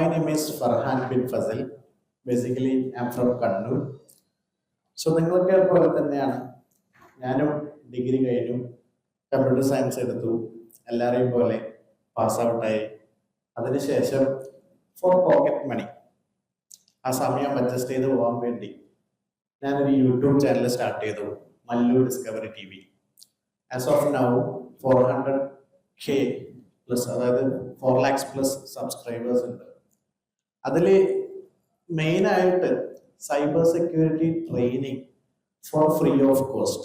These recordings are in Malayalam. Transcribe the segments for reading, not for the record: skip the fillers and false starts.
My name is Farhan bin Fazil. Basically, I'm from Kannur. So നിങ്ങളൊക്കെ പോലെ തന്നെയാണ് ഞാനും ഡിഗ്രി കഴിഞ്ഞു, കമ്പ്യൂട്ടർ സയൻസ് എടുത്തു, എല്ലാവരെയും പോലെ പാസ് ഔട്ടായി. അതിനുശേഷം ഫോർ പോക്കറ്റ് മണി ആ സമയം അഡ്ജസ്റ്റ് ചെയ്ത് പോകാൻ വേണ്ടി ഞാനൊരു യൂട്യൂബ് ചാനൽ സ്റ്റാർട്ട് ചെയ്തു, Mallu discovery T V. As of now 400K plus, അതായത് 4 lakhs പ്ലസ് സബ്സ്ക്രൈബേഴ്സ് ഉണ്ട്. അതിൽ മെയിനായിട്ട് cyber security training for free of cost,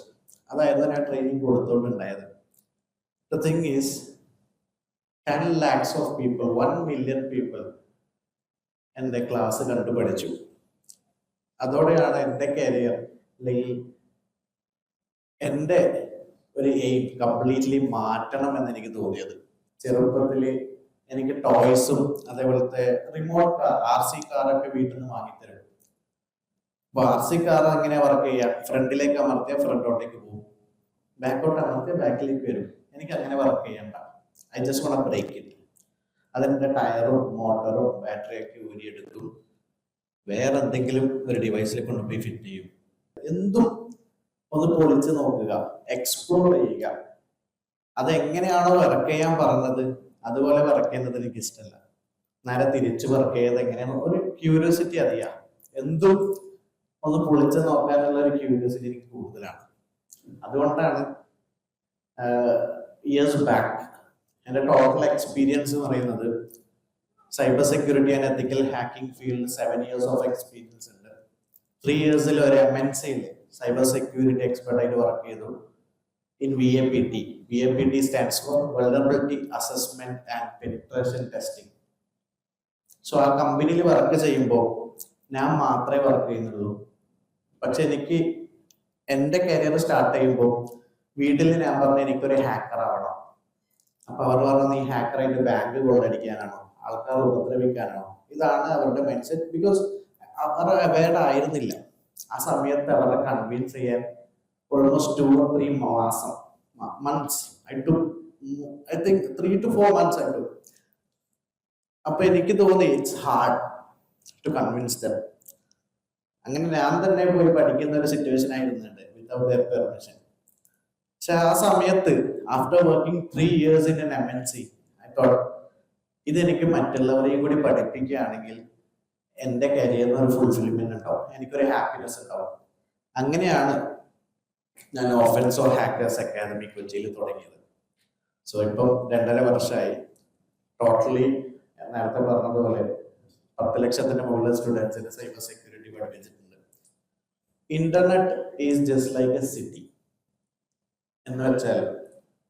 അതായിരുന്നു ഞാൻ ട്രെയിനിങ് കൊടുത്തോണ്ടുണ്ടായത്. The thing is 10 lakhs of people, 1 million people എൻ്റെ ക്ലാസ് കണ്ടു പഠിച്ചു. അതോടെയാണ് എൻ്റെ കരിയർ അല്ലെങ്കിൽ എൻ്റെ ഒരു എയിം കംപ്ലീറ്റ്ലി മാറ്റണം എന്ന് എനിക്ക് തോന്നിയത്. ചെറുപ്പത്തിൽ എനിക്ക് ടോയ്സും അതേപോലത്തെ റിമോട്ട് കാർ, RC കാറൊക്കെ വീട്ടിൽ നിന്ന് വാങ്ങിത്തരും. അപ്പൊ RC കാർ എങ്ങനെ വർക്ക് ചെയ്യാം? ഫ്രണ്ടിലേക്ക് അമർത്തിയാൽ ഫ്രണ്ടോട്ടേക്ക് പോകും, ബാക്കോട്ട് അമർത്തിയാൽ ബാക്കിലേക്ക് വരും. എനിക്ക് അങ്ങനെ വർക്ക് ചെയ്യണ്ട. I just want break it. അതിൻ്റെ ടയറും മോട്ടറും ബാറ്ററിയൊക്കെ ഊരിയെടുക്കും, വേറെ എന്തെങ്കിലും ഒരു ഡിവൈസിൽ കൊണ്ടുപോയി ഫിറ്റ് ചെയ്യും. എന്തും ഒന്ന് പൊളിച്ച് നോക്കുക, എക്സ്പ്ലോർ ചെയ്യുക. അതെങ്ങനെയാണോ വർക്ക് ചെയ്യാൻ പറഞ്ഞത് അതുപോലെ വർക്ക് ചെയ്യുന്നത് എനിക്ക് ഇഷ്ടമല്ല. നേരെ തിരിച്ച് വർക്ക് ചെയ്ത് എങ്ങനെയാണ് ഒരു ക്യൂരിയോസിറ്റി അറിയാം. എന്തും ഒന്ന് പൊളിച്ച് നോക്കാനുള്ള ഒരു ക്യൂരിയോസിറ്റി എനിക്ക് കൂടുതലാണ്. അതുകൊണ്ടാണ് ഇയേഴ്സ് ബാക്ക് എൻ്റെ ടോട്ടൽ എക്സ്പീരിയൻസ് എന്ന് പറയുന്നത് cyber security and ethical hacking field 7 years of experience ഉണ്ട്. 3 years ഒരു MNCയിൽ സൈബർ സെക്യൂരിറ്റി എക്സ്പെർട്ടായിട്ട് വർക്ക് ചെയ്തു in VAPT. VAPT stands for Vulnerability Assessment and Penetration Testing. So ആ കമ്പനിയിൽ വർക്ക് ചെയ്യുമ്പോൾ ഞാൻ മാത്രമേ വർക്ക് ചെയ്യുന്നുള്ളൂ. പക്ഷെ എനിക്ക് എൻ്റെ കരിയർ സ്റ്റാർട്ട് ചെയ്യുമ്പോൾ വീട്ടിൽ ഞാൻ പറഞ്ഞു എനിക്കൊരു ഹാക്കർ ആവണം. അപ്പൊ അവർ പറഞ്ഞു നീ ഹാക്കറായിട്ട് ബാങ്ക് കൊള്ളടിക്കാനാണോ, ആൾക്കാർ ഉപദ്രവിക്കാനാണോ? ഇതാണ് അവരുടെ മൈൻഡ് സെറ്റ്. ബിക്കോസ് അവർ അവയർഡ് ആയിരുന്നില്ല ആ സമയത്ത്. അവരെ കൺവിൻസ് ചെയ്യാൻ almost 2 or 3 months I took. I think 3 to 4 months I took. അപ്പൊ എനിക്ക് തോന്നി it's hard to convince them. അങ്ങനെ ഞാൻ തന്നെ പോയി പഠിക്കുന്ന ഒരു സിറ്റുവേഷൻ ആയിരുന്നുണ്ട് വിത്തൗട്ട് ദെയർ പെർമിഷൻ. പക്ഷെ ആ സമയത്ത് after working 3 years in an MNC I thought ഇതെനിക്ക് മറ്റുള്ളവരെയും കൂടി പഠിപ്പിക്കുകയാണെങ്കിൽ എൻ്റെ കരിയറിന് ഒരു ഫുൾഫിൽമെന്റ് ഉണ്ടാവും, എനിക്കൊരു ഹാപ്പിനെസ് ഉണ്ടാവും. അങ്ങനെയാണ് ഞാൻ ഓഫൻസ് ഓർ ഹാക്കേഴ്സ് അക്കാദമി കൊച്ചിയിൽ തുടങ്ങിയത്. സോ ഇപ്പം 2.5 വർഷമായി. ടോട്ടലി നേരത്തെ പറഞ്ഞതുപോലെ 10 ലക്ഷത്തിന് മുകളിൽ സ്റ്റുഡൻസിന് സൈബർ സെക്യൂരിറ്റി പഠിപ്പിച്ചിട്ടുണ്ട്. Internet is just like a city എന്ന് വെച്ചാൽ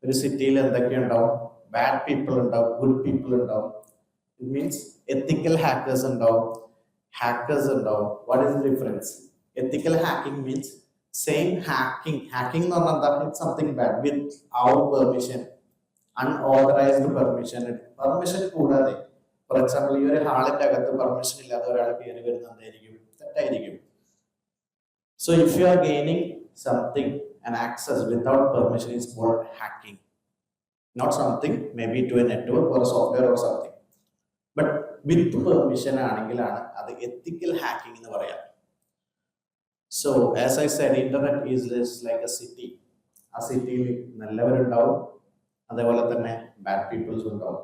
ഒരു സിറ്റിയിൽ എന്തൊക്കെ ഉണ്ടാവും? ബാഡ് പീപ്പിൾ ഉണ്ടാവും, ഗുഡ് പീപ്പിൾ ഉണ്ടാവും. ഇറ്റ് മീൻസ് എത്തിക്കൽ ഹാക്കേഴ്സ് ഉണ്ടാവും, ഹാക്കേഴ്സ് ഉണ്ടാവും. What is the difference? Ethical hacking means same hacking എന്ന് പറഞ്ഞാൽ it's something bad without permission, unauthorised permission കൂടാതെ. ഫോർ എക്സാമ്പിൾ, ഈ ഒരു ഹാളിന്റെ അകത്ത് പെർമിഷൻ ഇല്ലാതെ ഒരാൾ കയറി വരുന്നതായിരിക്കും, തെറ്റായിരിക്കും. So if you are gaining something and access without permission is called hacking. Not something maybe to a network or software or something, but with permission ആണെങ്കിലാണ് അത് എത്തിക്കൽ ഹാക്കിംഗ് എന്ന് പറയാം. So as I said, internet is just like a city. ആ സിറ്റിയിൽ നല്ലവരുണ്ടാവും, അതേപോലെ തന്നെ ബാഡ് പീപ്പിൾസ് ഉണ്ടാവും.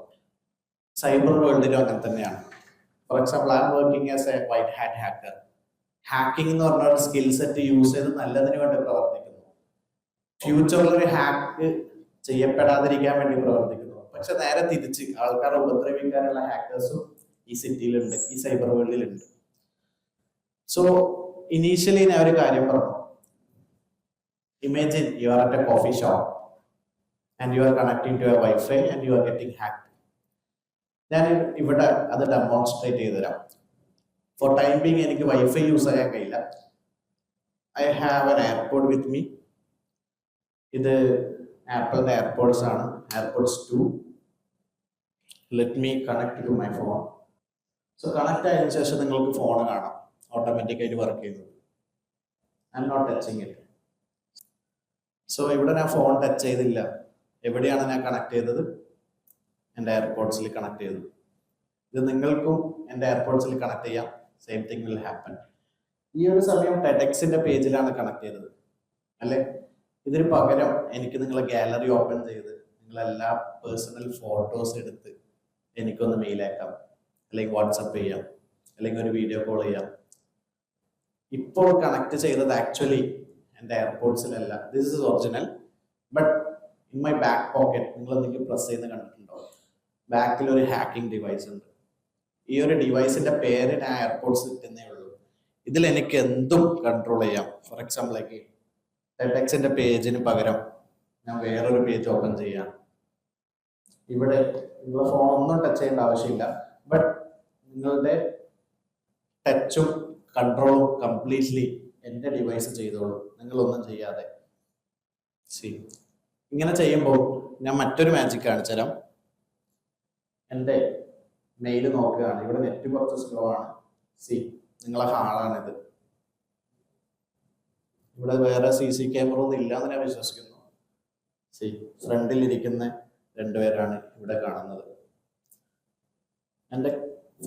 സൈബർ വേൾഡിലും അങ്ങനെ തന്നെയാണ്. For example, I am working as A white hat hacker. Hacking എന്ന് പറഞ്ഞ ഒരു സ്കിൽ സെറ്റ് യൂസ് ചെയ്ത് നല്ലതിന് വേണ്ടി പ്രവർത്തിക്കുന്നു. ഫ്യൂച്ചറിൽ ഒരു ഹാക്ക് ചെയ്യപ്പെടാതിരിക്കാൻ വേണ്ടി പ്രവർത്തിക്കുന്നു. പക്ഷെ നേരെ തിരിച്ച് ആൾക്കാരെ ഉപദ്രവിക്കാനുള്ള ഹാക്കേഴ്സും ഈ സിറ്റിയിലുണ്ട്, ഈ സൈബർ വേൾഡിലുണ്ട്. സോ ഇനീഷ്യലി ഞാൻ ഒരു കാര്യം പറഞ്ഞു. Imagine you are at a coffee shop and you are connecting to a wifi and you are getting hacked. ഞാൻ ഇവിടെ അത് ഡെമോൺസ്ട്രേറ്റ് ചെയ്ത് തരാം. ഫോർ ടൈം ബീങ് എനിക്ക് വൈഫൈ യൂസ് ചെയ്യാൻ കഴിയില്ല. I have an AirPod with me. ഇത് ആപ്പിളിന്റെ എയർപോഡ്സ് ആണ്, AirPods 2. Let me connect to my phone. So connect ആയതിനു ശേഷം നിങ്ങൾക്ക് ഫോൺ കാണാം ഓട്ടോമാറ്റിക്കായിട്ട് വർക്ക് ചെയ്യുന്നത്. I am not touching it. So ഇവിടെ ഞാൻ ഫോൺ ടച്ച് ചെയ്തില്ല. എവിടെയാണ് ഞാൻ കണക്ട് ചെയ്തത്? എൻ്റെ എയർപോഡ്സിൽ കണക്ട് ചെയ്തു. ഇത് നിങ്ങൾക്കും എൻ്റെ എയർപോർട്സിൽ കണക്ട് ചെയ്യാം. Same thing will happen. ഈ ഒരു സമയം ടെഡെക്സിന്റെ പേജിലാണ് കണക്ട് ചെയ്തത് അല്ലെ? ഇതിന് പകരം എനിക്ക് നിങ്ങളെ ഗാലറി ഓപ്പൺ ചെയ്ത് നിങ്ങളെല്ലാ പേഴ്സണൽ ഫോട്ടോസ് എടുത്ത് എനിക്കൊന്ന് മെയിലാക്കാം, അല്ലെങ്കിൽ വാട്സപ്പ് ചെയ്യാം, അല്ലെങ്കിൽ ഒരു വീഡിയോ കോൾ ചെയ്യാം. ഇപ്പോൾ കണക്ട് ചെയ്തത് ആക്ച്വലി എൻ്റെ എയർപോർട്സിലല്ല. This is original, but in my back pocket നിങ്ങൾ എന്തെങ്കിലും പ്രസ് ചെയ്യുന്ന കണ്ടിട്ടുണ്ടോ? ബാക്കിൽ ഒരു ഹാക്കിംഗ് ഡിവൈസ് ഉണ്ട്. ഈ ഒരു ഡിവൈസിന്റെ പേര് ഞാൻ എയർപോർട്സ് കിട്ടുന്നേ ഉള്ളൂ. ഇതിൽ എനിക്ക് എന്തും കൺട്രോൾ ചെയ്യാം. ഫോർ എക്സാമ്പിൾ ടെഡെക്സിന്റെ പേജിന് പകരം ഞാൻ വേറൊരു പേജ് ഓപ്പൺ ചെയ്യാം. ഇവിടെ നിങ്ങളുടെ ഫോൺ ഒന്നും ടച്ച് ചെയ്യേണ്ട ആവശ്യമില്ല, ബട്ട് നിങ്ങളുടെ ടച്ചും കൺട്രോളും കംപ്ലീറ്റ്ലി എൻ്റെ ഡിവൈസ് ചെയ്തോളൂ, നിങ്ങളൊന്നും ചെയ്യാതെ. ഇങ്ങനെ ചെയ്യുമ്പോൾ ഞാൻ മറ്റൊരു മാജിക് കാണിച്ചു തരാം. എൻ്റെ മെയിൽ നോക്കുകയാണ്, ഇവിടെ നെറ്റ് കുറച്ച് സ്ലോ ആണ്. നിങ്ങളെ ഹാളാണിത്. ഇവിടെ വേറെ CC ക്യാമറ ഒന്നും ഇല്ലാന്ന് ഞാൻ വിശ്വസിക്കുന്നു. ഫ്രണ്ടിൽ ഇരിക്കുന്ന രണ്ടുപേരാണ് ഇവിടെ കാണുന്നത്. എൻ്റെ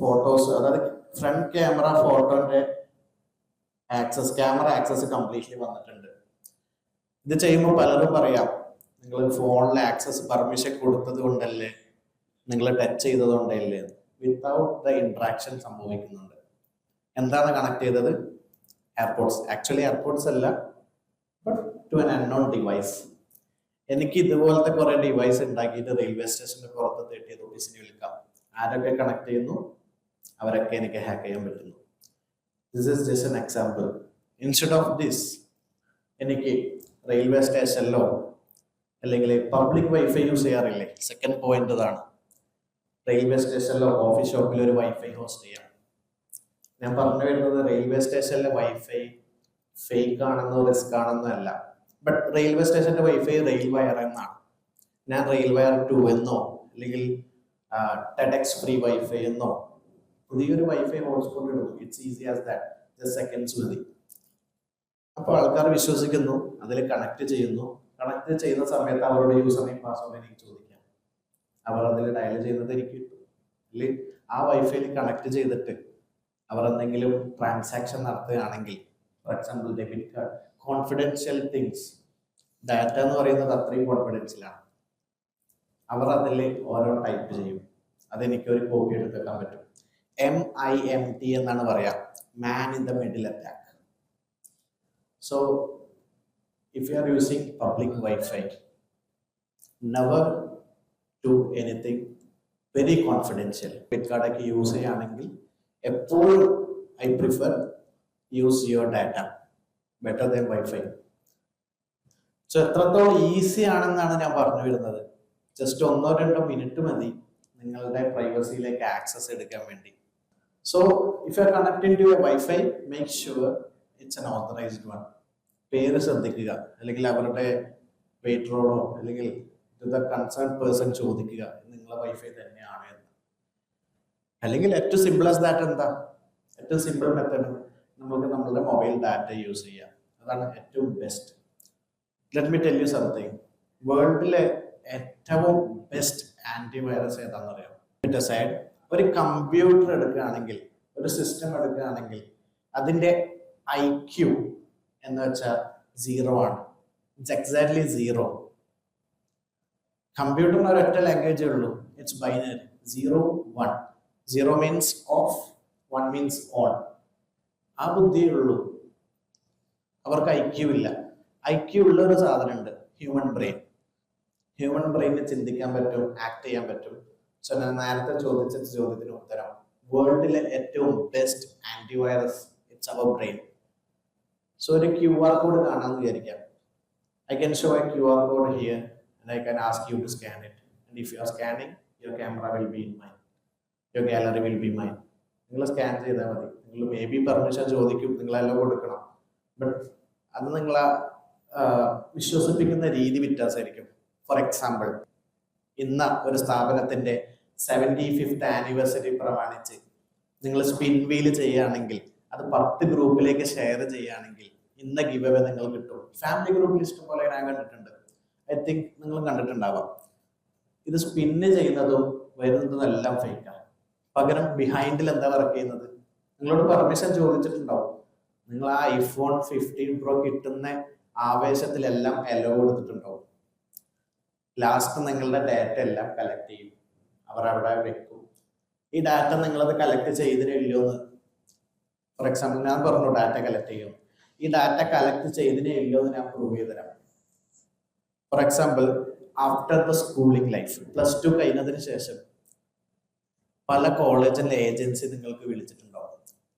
ഫോട്ടോസ്, അതായത് ഫ്രണ്ട് ക്യാമറ ഫോട്ടോന്റെ ക്യാമറ ആക്സസ് കംപ്ലീറ്റ്ലി വന്നിട്ടുണ്ട്. ഇത് ചെയ്യുമ്പോൾ പലരും പറയാം, നിങ്ങൾ ഫോണിലെ ആക്സസ് പെർമിഷൻ കൊടുത്തത് കൊണ്ടല്ലേ, നിങ്ങൾ ടച്ച് ചെയ്തത് കൊണ്ടല്ലേ. വിത്തൗട്ട് ദ ഇന്ററാക്ഷൻ സംഭവിക്കുന്നുണ്ട്. എന്താണ് കണക്ട് ചെയ്തത്? എയർപോർട്സ്. ആക്ച്വലി എയർപോർട്സ് അല്ല, but to an unknown device. എനിക്ക് ഇതുപോലത്തെ കുറെ ഡിവൈസ് ഉണ്ടാക്കിയിട്ട് റെയിൽവേ സ്റ്റേഷന്റെ പുറത്ത് 30 റൂപ്പീസിന് വിൽക്കാം. ആരൊക്കെ കണക്ട് ചെയ്യുന്നു അവരൊക്കെ എനിക്ക് ഹാക്ക് ചെയ്യാൻ പറ്റുന്നു. This is just an example. Instead of this, എനിക്ക് റെയിൽവേ സ്റ്റേഷനിലോ അല്ലെങ്കിൽ പബ്ലിക് വൈഫൈ യൂസ് ചെയ്യാറില്ലേ? സെക്കൻഡ് പോയിന്റ് ഇതാണ്. റെയിൽവേ സ്റ്റേഷനിലോ ഓഫീസ് ഷോപ്പിലോ ഒരു വൈഫൈ ഹോസ്റ്റ് ചെയ്യാം. ഞാൻ പറഞ്ഞു വരുന്നത് റെയിൽവേ സ്റ്റേഷനിലെ വൈഫൈ ഫേക്ക് ആണെന്നോ റിസ്ക് ആണെന്നോ അല്ല. ബട്ട് റെയിൽവേ സ്റ്റേഷന്റെ വൈഫൈ റെയിൽ വയർ എന്നാണ്. ഞാൻ റെയിൽ വയർ 2 എന്നോ അല്ലെങ്കിൽ ടെഡെക്സ് ഫ്രീ വൈഫൈ എന്നോ പുതിയൊരു വൈഫൈ ഹോട്ട്സ്പോട്ട് എടുത്തു. It's easy as that. Just seconds മതി. അപ്പോൾ ആൾക്കാർ വിശ്വസിക്കുന്നു, അതിൽ കണക്ട് ചെയ്യുന്നു. കണക്ട് ചെയ്യുന്ന സമയത്ത് അവരുടെ യൂസർ നെയിം പാസ്വേഡ് എനിക്ക് ചോദിക്കാം. അവർ അതിൽ ഡയൽ ചെയ്യുന്നത് എനിക്ക് കിട്ടും. അല്ലെങ്കിൽ ആ വൈഫൈയിൽ കണക്ട് ചെയ്തിട്ട് അവർ എന്തെങ്കിലും ട്രാൻസാക്ഷൻ നടത്തുകയാണെങ്കിൽ, for example debit card, confidential things, data എന്ന് പറയുന്നത് അത്രയും കോൺഫിഡൻഷ്യലാണ്. അവർ അതിൽ ഓരോ ടൈപ്പ് ചെയ്യും. അതെനിക്ക് ഒരു കോപ്പി എടുക്കാൻ പറ്റും. MIMT എന്നാണ് പറയാ, man in the middle attack. So if you are using public wifi, never do anything very confidential. Debit കാർഡൊക്കെ യൂസ് ചെയ്യുകയാണെങ്കിൽ എപ്പോഴും I prefer use your data better than wifi. So എത്രത്തോളം ഈസി ആണെന്നാണ് ഞാൻ പറഞ്ഞു വരുന്നത്. ജസ്റ്റ് 1-2 മിനിറ്റ് മതി നിങ്ങളുടെ പ്രൈവസിയിലേക്ക് ആക്സസ് എടുക്കാൻ വേണ്ടി. So if you are connecting to a wifi, make sure it's an authorised one. പേര് ശ്രദ്ധിക്കുക, അല്ലെങ്കിൽ അവരുടെ വെയിറ്ററോടോ അല്ലെങ്കിൽ ദ കൺസേൺ പേഴ്സൺ ചോദിക്കുക നിങ്ങളെ വൈഫൈ തന്നെയാണ് എന്ന്. അല്ലെങ്കിൽ ഏറ്റവും സിമ്പിൾ ആസ് ദാറ്റ് എന്താ? ഏറ്റവും സിമ്പിൾ മെത്തേഡ്, നമുക്ക് നമ്മളുടെ മൊബൈൽ ഡാറ്റ യൂസ് ചെയ്യാം. അതാണ് ഏറ്റവും best. Let me tell you something. വേൾഡിലെ ഏറ്റവും ബെസ്റ്റ് ആന്റിവൈറസ് ഏതാണെന്ന് അറിയാം? സൈഡ് ഒരു കമ്പ്യൂട്ടർ എടുക്കുകയാണെങ്കിൽ, ഒരു സിസ്റ്റം എടുക്കുകയാണെങ്കിൽ, അതിന്റെ IQ എന്ന് വെച്ചാൽ 0 ആണ്. It's exactly 0. കമ്പ്യൂട്ടറിന് ഒരൊറ്റ ലാംഗ്വേജേ ഉള്ളൂ, it's binary 0 1. 0 means of, 1 means on. ആ ബുദ്ധിയേ ഉള്ളൂ. അവർക്ക് IQ ഇല്ല. IQ ഉള്ള ഒരു സാധനമുണ്ട്, ഹ്യൂമൻ ബ്രെയിൻ. ഹ്യൂമൻ ബ്രെയിനിന് ചിന്തിക്കാൻ പറ്റും, ആക്ട് ചെയ്യാൻ പറ്റും. സോ ഞാൻ നേരത്തെ ചോദിച്ച ചോദ്യത്തിന് ഉത്തരം, വേൾഡിലെ ഏറ്റവും best antivirus it's our brain. So ഒരു QR കോഡ് കാണാമെന്ന് വിചാരിക്കാം. I can show a QR code here and I can ask you to scan it. And if you are scanning, your camera will be in mine. Your gallery will be mine. നിങ്ങൾ സ്കാൻ ചെയ്താൽ മതി. നിങ്ങൾ മേ ബി പെർമിഷൻ ചോദിക്കും, നിങ്ങളെല്ലാം കൊടുക്കണം. ബട്ട് അത് നിങ്ങളെ വിശ്വസിപ്പിക്കുന്ന രീതി വ്യത്യാസമായിരിക്കും. ഫോർ എക്സാമ്പിൾ, ഇന്ന് ഒരു സ്ഥാപനത്തിന്റെ 75th ആനിവേഴ്സറി പ്രമാണിച്ച് നിങ്ങൾ സ്പിൻ വീൽ ചെയ്യുകയാണെങ്കിൽ, അത് 10 ഗ്രൂപ്പിലേക്ക് ഷെയർ ചെയ്യുകയാണെങ്കിൽ ഇന്ന ഗിവ് അവേ നിങ്ങൾ കിട്ടും. ഫാമിലി ഗ്രൂപ്പിൽ ഇഷ്ടം പോലെ ഞാൻ കണ്ടിട്ടുണ്ട്. ഐ തിങ്ക് നിങ്ങളും കണ്ടിട്ടുണ്ടാവാം. ഇത് സ്പിന്ന് ചെയ്യുന്നതും വരുന്നതും എല്ലാം ഫേക്കാണ്. പകരം ബിഹൈൻഡിൽ എന്താ വർക്ക് ചെയ്യുന്നത്? നിങ്ങളോട് പെർമിഷൻ ചോദിച്ചിട്ടുണ്ടാവും. നിങ്ങൾ ആ ഐഫോൺ 15 Pro കിട്ടുന്ന ആവേശത്തിലെല്ലാം എലോ കൊടുത്തിട്ടുണ്ടാവും. ലാസ്റ്റ് നിങ്ങളുടെ ഡാറ്റ എല്ലാം കളക്ട് ചെയ്യും, അവർ അവിടെ വെക്കും. ഈ ഡാറ്റ നിങ്ങളത് കളക്ട് ചെയ്തിനില്ലോ എന്ന്, ഫോർ എക്സാമ്പിൾ ഞാൻ പറഞ്ഞു ഡാറ്റ കളക്ട് ചെയ്യും, ഈ ഡാറ്റ കളക്ട് ചെയ്തിനില്ലോ എന്ന് ഞാൻ പ്രൂവ് ചെയ്ത് തരാം. For example, after the schooling life, +2 കഴിഞ്ഞതിന് ശേഷം പല കോളേജിലെ ഏജൻസി നിങ്ങൾക്ക് വിളിച്ചിട്ടുണ്ടാവും.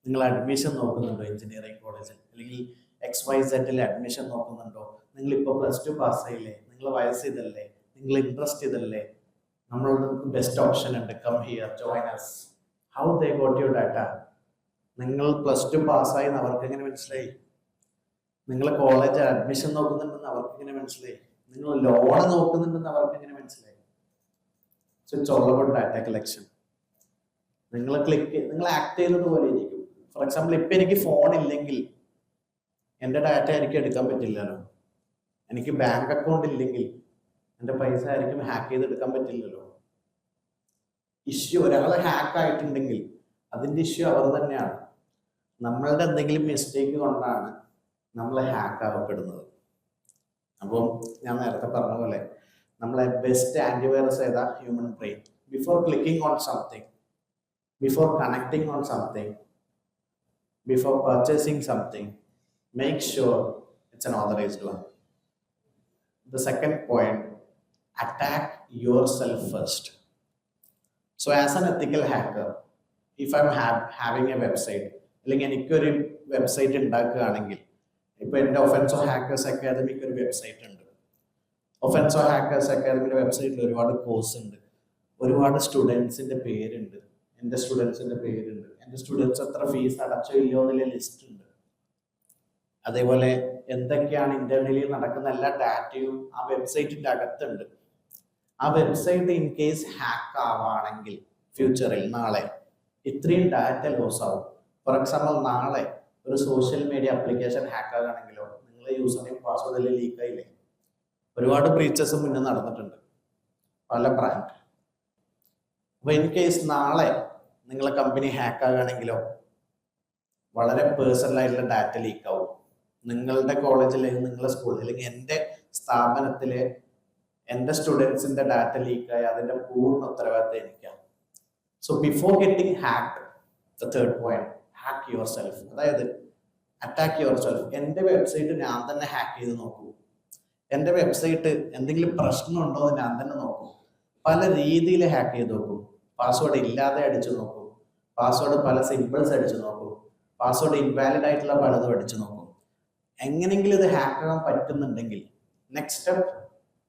നിങ്ങൾ അഡ്മിഷൻ നോക്കുന്നുണ്ടോ എഞ്ചിനീയറിംഗ് കോളേജിൽ, അല്ലെങ്കിൽ XYZ അഡ്മിഷൻ നോക്കുന്നുണ്ടോ, നിങ്ങൾ ഇപ്പോൾ +2 പാസ്സായില്ലേ, നിങ്ങൾ വയസ്സ് ഇതല്ലേ, നിങ്ങൾ ഇൻട്രസ്റ്റ് ഇതല്ലേ, നമ്മളുടെ ബെസ്റ്റ് ഓപ്ഷൻ ഉണ്ട്, come here join us. How they got your data? നിങ്ങൾ +2 പാസ്സായി എന്ന് അവർക്ക് എങ്ങനെ മനസ്സിലായി? നിങ്ങൾ കോളേജ് അഡ്മിഷൻ നോക്കുന്നുണ്ടെന്ന് അവർക്ക് എങ്ങനെ മനസ്സിലായി? നിങ്ങൾ ലോൺ നോക്കുന്നുണ്ടെന്ന് അവർക്ക് എങ്ങനെ മനസ്സിലായി? So it's all about data collection. നിങ്ങൾ ആക്ട് ചെയ്യുന്നത് പോലെ ഇരിക്കും. ഫോർ എക്സാമ്പിൾ, ഇപ്പൊ എനിക്ക് ഫോൺ ഇല്ലെങ്കിൽ എൻ്റെ ഡാറ്റ എനിക്ക് എടുക്കാൻ പറ്റില്ലല്ലോ. എനിക്ക് ബാങ്ക് അക്കൗണ്ട് ഇല്ലെങ്കിൽ എൻ്റെ പൈസ ആയിരിക്കും ഹാക്ക് ചെയ്തെടുക്കാൻ പറ്റില്ലല്ലോ. ഇഷ്യൂ ഒരാളെ ഹാക്ക് ആയിട്ടുണ്ടെങ്കിൽ അതിൻ്റെ ഇഷ്യൂ അവർ തന്നെയാണ്. നമ്മളുടെ എന്തെങ്കിലും മിസ്റ്റേക്ക് കൊണ്ടാണ് നമ്മൾ ഹാക്ക് ആവപ്പെടുന്നത്. അപ്പം ഞാൻ നേരത്തെ പറഞ്ഞ പോലെ നമ്മളെ ബെസ്റ്റ് ആന്റിവൈറസ് ഏതാ? Human brain. Before clicking on something, before connecting on something, before purchasing something, make sure it's an authorized one. The second point, attack yourself first. So as an ethical hacker, if I'm having a website, അല്ലെങ്കിൽ എനിക്കൊരു വെബ്സൈറ്റ് ഉണ്ടാക്കുകയാണെങ്കിൽ, ഇപ്പോൾ എൻ്റെ ഒഫൻസോ ഹാക്കേഴ്സ് അക്കാദമിക്ക് ഒരു വെബ്സൈറ്റ് ഉണ്ട്. ഒഫൻസോ ഹാക്കേഴ്സ് അക്കാദമിയുടെ വെബ്സൈറ്റിൽ ഒരുപാട് കോഴ്സ് ഉണ്ട്, ഒരുപാട് സ്റ്റുഡൻസിൻ്റെ പേരുണ്ട്, എൻ്റെ സ്റ്റുഡൻസിൻ്റെ പേരുണ്ട്, എൻ്റെ സ്റ്റുഡൻസ് എത്ര ഫീസ് അടച്ചോ ഇല്ലയോ എന്നുള്ള ലിസ്റ്റ് ഉണ്ട്. അതേപോലെ എന്തൊക്കെയാണ് ഇന്റർണലി നടക്കുന്ന എല്ലാ ഡാറ്റയും ആ വെബ്സൈറ്റിൻ്റെ അകത്തുണ്ട്. ആ വെബ്സൈറ്റ് ഇൻ കേസ് ഹാക്ക് ആവുകയാണെങ്കിൽ ഫ്യൂച്ചറിൽ നാളെ ഇത്രയും ഡാറ്റ ലോസ് ആവും. ഫോർ എക്സാമ്പിൾ, നാളെ ഒരു സോഷ്യൽ മീഡിയ ആപ്ലിക്കേഷൻ ഹാക്ക് ആകുകയാണെങ്കിലോ നിങ്ങളെ യൂസർ നെയിം പാസ്വേഡ് എല്ലാം ലീക്ക് ആയില്ലേ? ഒരുപാട് ബ്രീച്ചസ് മുന്നേ നടന്നിട്ടുണ്ട്, പല ബ്രാൻഡ്. അപ്പൊ ഇൻ കേസ് നാളെ നിങ്ങളെ കമ്പനി ഹാക്ക് ആകുകയാണെങ്കിലോ വളരെ പേഴ്സണൽ ആയിട്ടുള്ള ഡാറ്റ ലീക്ക് ആവും. നിങ്ങളുടെ കോളേജിൽ, നിങ്ങളുടെ സ്കൂളിൽ, അല്ലെങ്കിൽ എൻ്റെ സ്ഥാപനത്തിലെ എൻ്റെ സ്റ്റുഡൻസിന്റെ ഡാറ്റ ലീക്കായി അതിന്റെ പൂർണ്ണ ഉത്തരവാദിത്തം എനിക്കാണ്. So before getting hacked, the third point, hack your self. അതായത് അറ്റാക്ക് യുവർ സെൽഫ്. എൻ്റെ വെബ്സൈറ്റ് ഞാൻ തന്നെ ഹാക്ക് ചെയ്ത് നോക്കൂ. എൻ്റെ വെബ്സൈറ്റ് എന്തെങ്കിലും പ്രശ്നമുണ്ടോ എന്ന് ഞാൻ തന്നെ നോക്കൂ. പല രീതിയിൽ ഹാക്ക് ചെയ്ത് നോക്കും. പാസ്വേഡ് ഇല്ലാതെ അടിച്ചു നോക്കൂ, പാസ്വേഡ് പല സിമ്പിൾസ് അടിച്ചു നോക്കൂ, പാസ്വേഡ് ഇൻവാലിഡ് ആയിട്ടുള്ള പലതും അടിച്ചു നോക്കും. എങ്ങനെയെങ്കിലും ഇത് ഹാക്ക് ആകാൻ പറ്റുന്നുണ്ടെങ്കിൽ next step,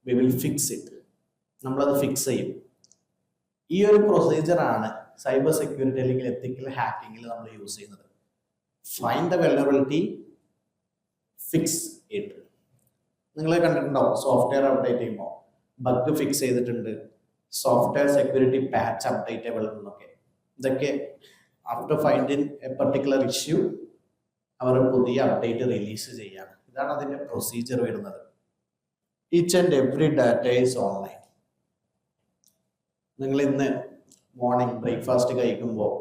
we will fix it. നമ്മളത് ഫിക്സ് ചെയ്യും. ഈ ഒരു പ്രൊസീജിയറാണ് സൈബർ സെക്യൂരിറ്റി അല്ലെങ്കിൽ എത്തിക്കൽ ഹാക്കിങ്ങിൽ നമ്മൾ യൂസ് ചെയ്യുന്നത്. Find the vulnerability, fix it. നിങ്ങൾ കണ്ടിട്ടുണ്ടാവും, സോഫ്റ്റ്വെയർ അപ്ഡേറ്റ് ചെയ്യുമ്പോൾ ബഗ് ഫിക്സ് ചെയ്തിട്ടുണ്ട്, സോഫ്റ്റ്വെയർ സെക്യൂരിറ്റി പാച്ച് അപ്ഡേറ്റബിൾ എന്നൊക്കെ. ഇതൊക്കെ after finding a particular issue അവർ പുതിയ അപ്ഡേറ്റ് റിലീസ് ചെയ്യാണ്. ഇതാണ് അതിൻ്റെ പ്രൊസീജിയർ വരുന്നത്. Each and every data is online. നിങ്ങൾ ഇന്ന് മോർണിംഗ് ബ്രേക്ക്ഫാസ്റ്റ് കഴിക്കുമ്പോൾ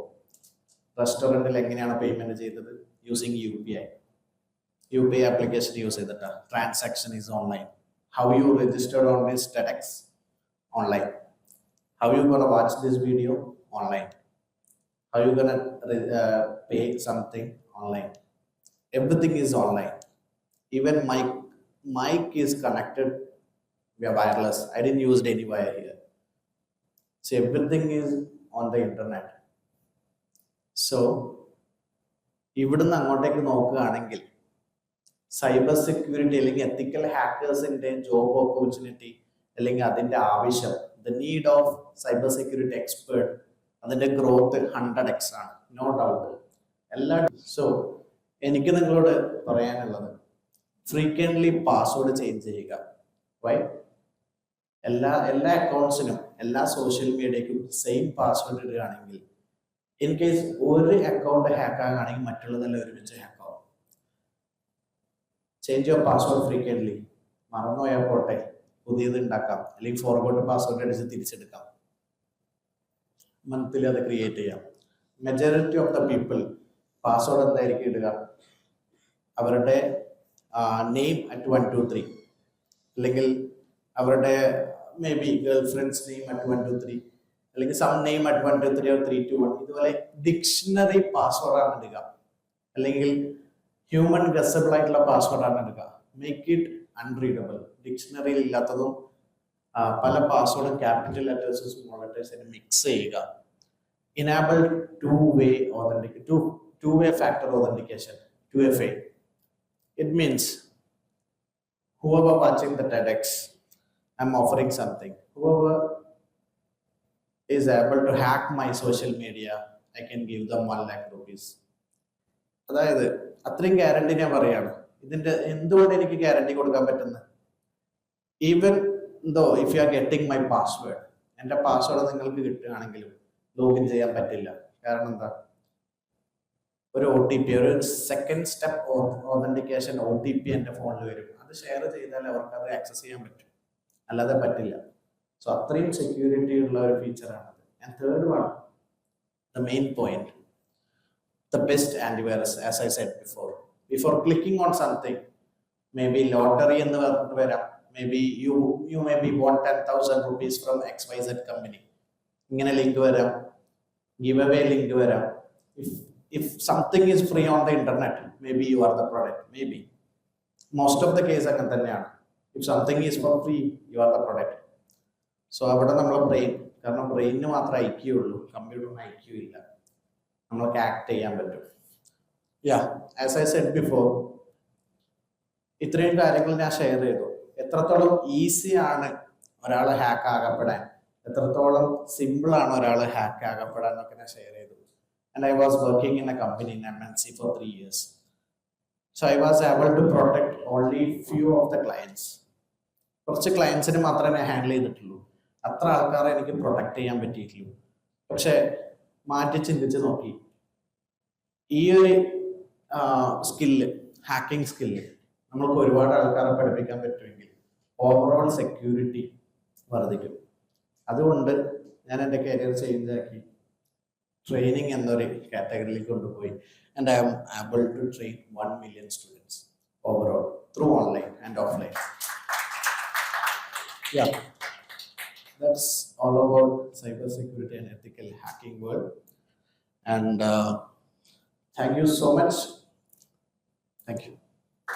റെസ്റ്റോറൻറ്റിൽ എങ്ങനെയാണ് പേയ്മെന്റ് ചെയ്തത്? യൂസിങ് UPI ആപ്ലിക്കേഷൻ യൂസ് ചെയ്തിട്ടാണ്. Transaction is online. How you registered on this TEDx? Online. How you gonna watch this video? Online. How you gonna pay something? Online. Everything is online. Even mic is connected via wireless. I didn't use any wire here. So everything is on the internet. So ഇവിടുന്ന് അങ്ങോട്ടേക്ക് നോക്കുകയാണെങ്കിൽ സൈബർ സെക്യൂരിറ്റി അല്ലെങ്കിൽ എത്തിക്കൽ ഹാക്കേഴ്സിന്റെ ജോബ് ഓപ്പർച്യൂണിറ്റി അല്ലെങ്കിൽ അതിന്റെ ആവശ്യം, the need of cyber security expert, അതിന്റെ ഗ്രോത്ത് 100x ആണ്, നോ ഡൗട്ട്. സോ എനിക്ക് നിങ്ങളോട് പറയാനുള്ളത്, ഫ്രീക്വന്റ്ലി പാസ്വേഡ് ചേഞ്ച് ചെയ്യുക. വൈ? എല്ലാ അക്കൗണ്ട്സിനും എല്ലാ സോഷ്യൽ മീഡിയക്കും സെയിം പാസ്വേഡ് ഇടുകയാണെങ്കിൽ ഇൻ കേസ് ഒരു അക്കൗണ്ട് ഹാക്ക് ആകുകയാണെങ്കിൽ മറ്റുള്ളതെല്ലാം ഒരുമിച്ച് ഹാക്ക് ആവും. Change your password frequently. മറന്നുപോയാൽ പോട്ടെ, പുതിയത് ഉണ്ടാക്കാം, അല്ലെങ്കിൽ ഫോർഗോട്ട് പാസ്വേഡ് അടിച്ച് തിരിച്ചെടുക്കാം. മന്തിൽ അത് ക്രിയേറ്റ് ചെയ്യാം. Majority of the people password എന്തായിരിക്കും ഇടുക? അവരുടെ നെയിം അറ്റ് 123, അല്ലെങ്കിൽ അവരുടെ may be girl friends name at 123, അല്ലെങ്കിൽ സം നെയിം അറ്റ് 123 or 321. ഇതുപോലെ ഡിക്ഷണറി പാസ്വേഡാണ് ഇടുക, അല്ലെങ്കിൽ ഹ്യൂമൻ ഗസബിൾ ആയിട്ടുള്ള പാസ്വേഡാണ് ഇടുക. Make it അൺറീഡബിൾ. ഡിക്ഷണറിയിൽ ഇല്ലാത്തതും പല പാസ്വേഡും ക്യാപിറ്റൽ ലെറ്റേഴ്സും സ്മോൾ ലെറ്റേഴ്സിനെ മിക്സ് ചെയ്യുക. Enable to way factor authentication, 2FA. It means whoever watching the TEDx, I'm offering something. Whoever is able to hack my social media, I can give them 1 lakh rupees. അതായത് അത്രയും ഗ്യാരണ്ടി ഞാൻ പറയാണ്. ഇതിന്റെ എന്തുകൊണ്ട് എനിക്ക് ഗ്യാരണ്ടി കൊടുക്കാൻ പറ്റുന്നത്? Even though if you are getting my password, എൻ്റെ പാസ്വേഡ് നിങ്ങൾക്ക് കിട്ടുകയാണെങ്കിലും ലോഗിൻ ചെയ്യാൻ പറ്റില്ല. കാരണം എന്താ? ഒരു OTP, ഒരു സെക്കൻഡ് സ്റ്റെപ്പ് ഓതന്റിക്കേഷൻ OTP എൻ്റെ ഫോണിൽ വരും. അത് ഷെയർ ചെയ്താൽ അവർക്ക് അത് ആക്സസ് ചെയ്യാൻ പറ്റും, അല്ലാതെ പറ്റില്ല. സോ അത്രയും സെക്യൂരിറ്റി ഉള്ള ഒരു ഫീച്ചറാണ്. And third one, the main point, the best antivirus. As I said before clicking on something, maybe lottery എന്ന് പറഞ്ഞിട്ട് വരാം, maybe you maybe won 10,000 rupees from XYZ company, ഇങ്ങനെ ലിങ്ക് വരാം, ഗിവ് അവേ ലിങ്ക് വരാം. If something is free on the internet, maybe you are the product. Maybe most of the case അങ്ങനെ തന്നെയാണ്. If something is for free, you are the product. So അവിടെ നമ്മൾ ബ്രെയിൻ, കാരണം ബ്രെയിനിന് മാത്രമേ IQ ഉള്ളൂ, കമ്പ്യൂട്ടറിന് IQ ഇല്ല. നമ്മൾക്ക് ആക്ട് ചെയ്യാൻ പറ്റും. ആസ് ഐ സെഡ് ബിഫോർ, ഇത്രയും കാര്യങ്ങൾ ഞാൻ ഷെയർ ചെയ്തു. എത്രത്തോളം ഈസി ആണ് ഒരാൾ ഹാക്ക് ആകപ്പെടാൻ, എത്രത്തോളം സിമ്പിൾ ആണ് ഒരാൾ ഹാക്ക് ആകപ്പെടാൻ എന്നൊക്കെ ഞാൻ ഷെയർ ചെയ്തു. And I was working in a company in MNC for 3 years. So I was able to protect only few of the clients. കുറച്ച് ക്ലയൻസിന് മാത്രമേ ഹാൻഡിൽ ചെയ്തിട്ടുള്ളൂ. അത്ര ആൾക്കാരെ എനിക്ക് പ്രൊട്ടക്ട് ചെയ്യാൻ പറ്റിയിട്ടുള്ളൂ. പക്ഷെ മാറ്റി ചിന്തിച്ച് നോക്കി, ഈ ഒരു സ്കില്ല്, ഹാക്കിംഗ് സ്കില്ല് നമ്മൾക്ക് ഒരുപാട് ആൾക്കാരെ പഠിപ്പിക്കാൻ പറ്റുമെങ്കിൽ ഓവറോൾ സെക്യൂരിറ്റി വർദ്ധിക്കും. അതുകൊണ്ട് ഞാൻ എൻ്റെ കരിയർ ചേഞ്ച് ആക്കി ട്രെയിനിങ് എന്നൊരു കാറ്റഗറിയിലേക്ക് കൊണ്ടുപോയി. And I am able to train 1 million students overall through online and offline. That's all about cyber security and ethical hacking world. And thank you so much. Thank you.